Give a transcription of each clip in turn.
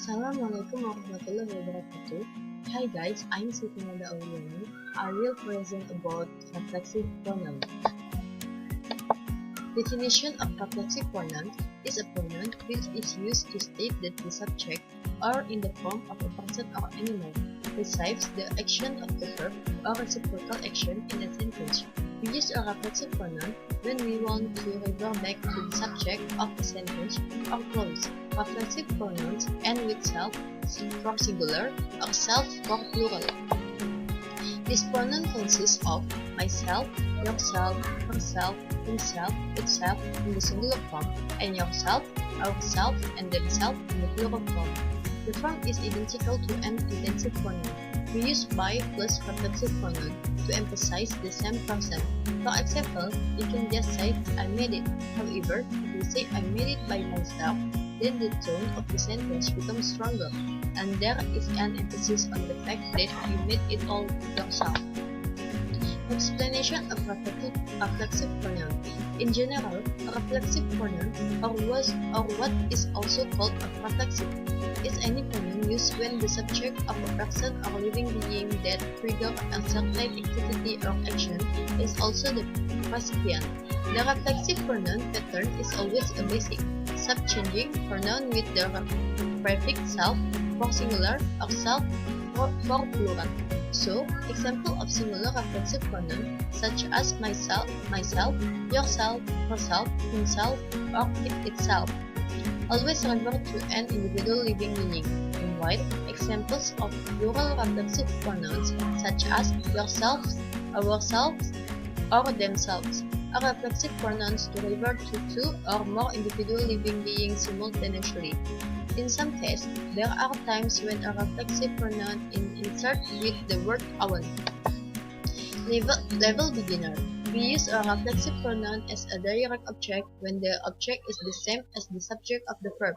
Assalamualaikum warahmatullahi wabarakatuh. Hi guys, I'm Siti Ardiansyah. I will present about reflexive pronoun. Definition of reflexive pronoun is a pronoun which is used to state that the subject, or in the form of a person or animal, receives the action of the verb or reciprocal action in a sentence. We use a reflexive pronoun when we want to refer back to the subject of a sentence or clause. Reflexive pronouns end with self for singular or self for plural. This pronoun consists of myself, yourself, herself, himself, itself in the singular form, and yourself, ourself, and themselves in the plural form. The form is identical to an intensive pronoun. We use by plus reflexive pronoun to emphasize the same person. For example, you can just say I made it. However, if you say I made it by myself, then the tone of the sentence becomes stronger, and there is an emphasis on the fact that you made it all yourself. Explanation of reflexive pronoun. In general, a reflexive pronoun, or what is also called a reflexive, is any pronoun used when the subject of a person or living being that triggers a certain activity or action is also the recipient. The reflexive pronoun pattern is always a basic, sub-changing pronoun with the prefix self for singular or self for plural. So, example of singular reflexive pronoun such as myself, yourself, herself, himself, or it itself always refer to an individual living being. Meanwhile, examples of plural reflexive pronouns such as yourselves, ourselves, or themselves are reflexive pronouns to refer to two or more individual living beings simultaneously. In some cases, there are times when a reflexive pronoun is inserted with the word own. Level beginner. We use a reflexive pronoun as a direct object when the object is the same as the subject of the verb.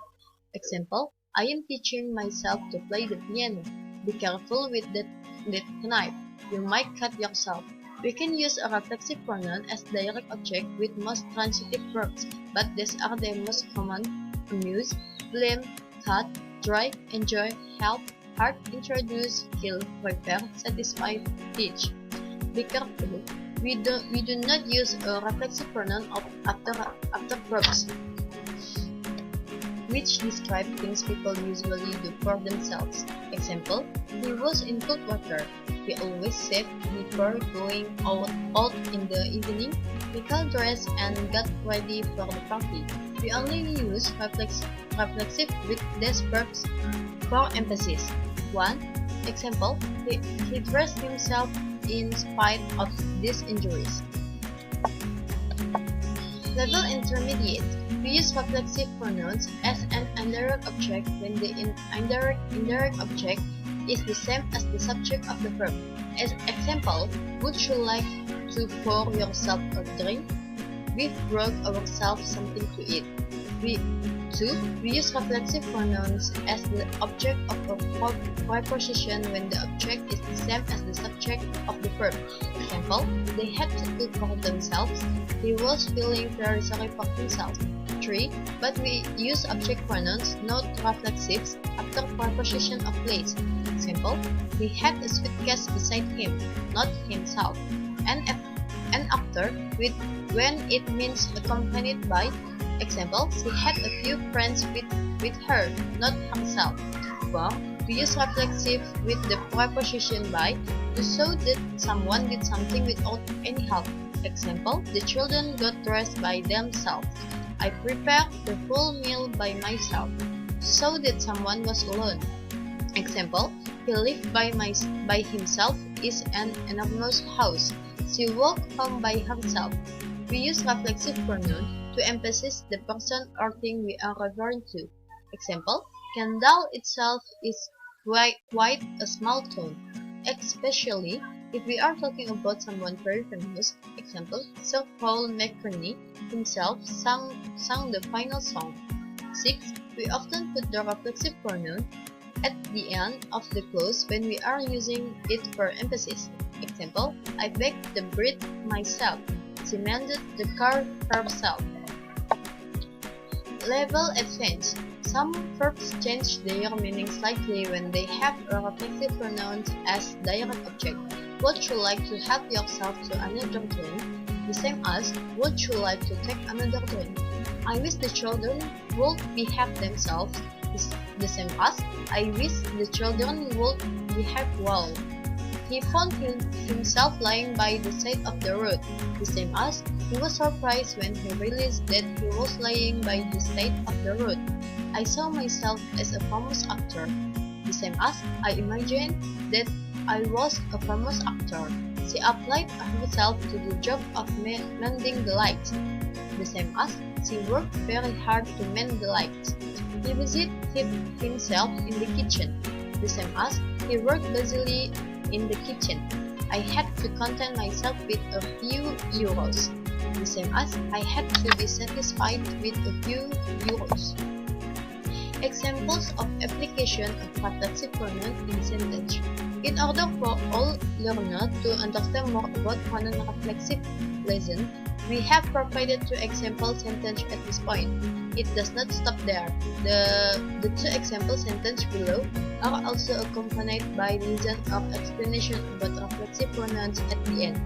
Example, I am teaching myself to play the piano. Be careful with that knife. You might cut yourself. We can use a reflexive pronoun as direct object with most transitive verbs, but these are the most common: amuse, blame, cut, drive, enjoy, help, hurt, introduce, kill, prepare, satisfy, teach. Be careful. We do not use a reflexive pronoun after verbs, which describe things people usually do for themselves. Example, he was in cold water. We always save before going out in the evening. We got dressed and got ready for the party. We only use reflexive with these verbs for emphasis. 1. Example, he dressed himself in spite of these injuries. Level intermediate. We use reflexive pronouns as an indirect object when the indirect object is the same as the subject of the verb. As example, would you like to pour yourself a drink? We've brought ourselves something to eat. We use reflexive pronouns as the object of a preposition when the object is the same as the subject of the verb. Example, they had to cook for themselves. He was feeling very sorry for himself. 3. But we use object pronouns, not reflexives, after preposition of place. Example, he had a suitcase beside him, not himself. And after, when it means accompanied by. Example, she had a few friends with her, not herself. 4. We use reflexive with the preposition by to show that someone did something without any help. Example, the children got dressed by themselves. I prepared the full meal by myself, so that someone was alone. Example, he lived by himself is an enormous house. She walked home by herself. We use reflexive pronoun to emphasize the person or thing we are referring to. Example, Kendall itself is quite a small town, especially if we are talking about someone very famous. Example, Sir Paul McCartney himself sang the final song. 6. We often put the reflexive pronoun at the end of the clause when we are using it for emphasis. Example, I baked the bread myself. She mended the car herself. Level advanced. Some verbs change their meaning slightly when they have a reflexive pronoun as direct object. Would you like to help yourself to another drink? The same as, would you like to take another drink? I wish the children would behave themselves. The same as, I wish the children would behave well. He found himself lying by the side of the road. The same as, he was surprised when he realized that he was lying by the side of the road. I saw myself as a famous actor. The same as, I imagined that I was a famous actor. She applied herself to the job of mending the lights. The same as, she worked very hard to mend the lights. He busied himself in the kitchen. The same as, he worked busily in the kitchen. I had to content myself with a few euros. The same as, I had to be satisfied with a few euros. Examples of application of reflexive pronoun in sentence. In order for all learners to understand more about pronoun reflexive lesson, we have provided two example sentences at this point. It does not stop there. The two example sentences below are also accompanied by reason or explanation about reflexive pronouns at the end.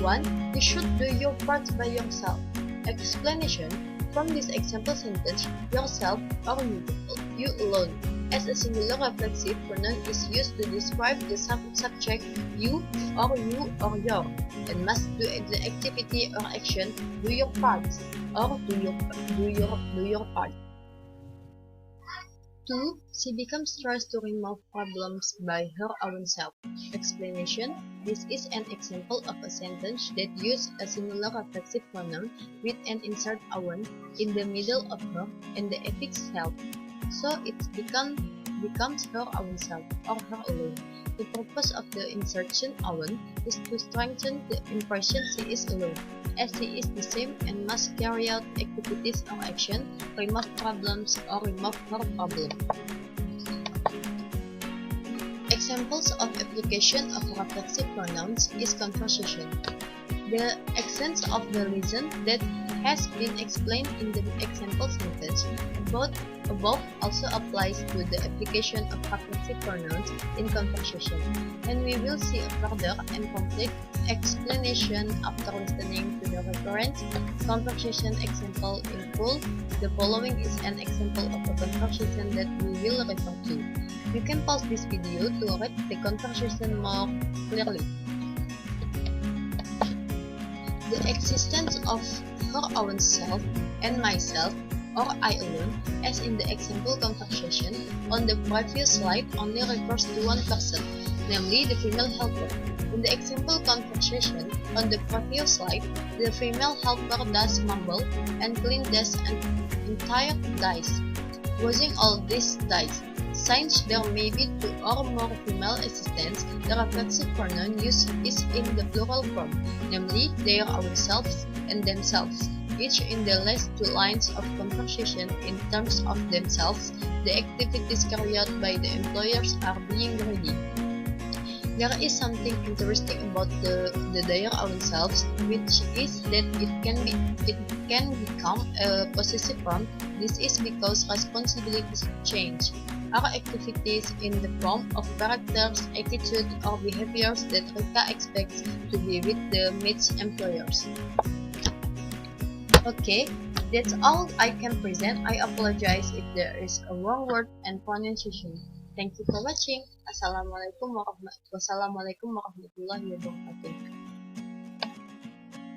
1. You should do your part by yourself. Explanation. From this example sentence, yourself or you alone, as a singular reflexive pronoun is used to describe the subject you or your, and must do the activity or action, do your part, or do your part. 2. She becomes stressed to remove problems by her own self. Explanation. This is an example of a sentence that uses a singular reflexive pronoun with an insert own in the middle of her and the affix self. So it becomes her own self or her alone. The purpose of the insertion own is to strengthen the impression she is alone, as she is the same and must carry out activities or action, remove problems or remove her problem. Examples of application of reflexive pronouns is conversation. The essence of the reason that has been explained in the example sentence above also applies to the application of reflexive pronouns in conversation, and we will see a further and complete explanation after listening to the reference conversation example in full. The following is an example of a conversation that we will refer to. You can pause this video to read the conversation more clearly. The existence of her own self and myself, or I alone, as in the example conversation on the previous slide, only refers to one person, namely the female helper. In the example conversation on the previous slide, the female helper does mumble and clean this entire dice, washing all these dice. Since there may be two or more female assistants, the reflexive pronoun used is in the plural form, namely their own selves and themselves, each in the last two lines of conversation. In terms of themselves, the activities carried out by the employers are being ready. There is something interesting about the their own selves, which is that it can become a possessive form. This is because responsibilities change. Are activities in the form of characters, attitude, or behaviors that Rika expects to be with the maid's employers. Okay, that's all I can present. I apologize if there is a wrong word and pronunciation. Thank you for watching. Wassalamualaikum warahmatullahi wabarakatuh.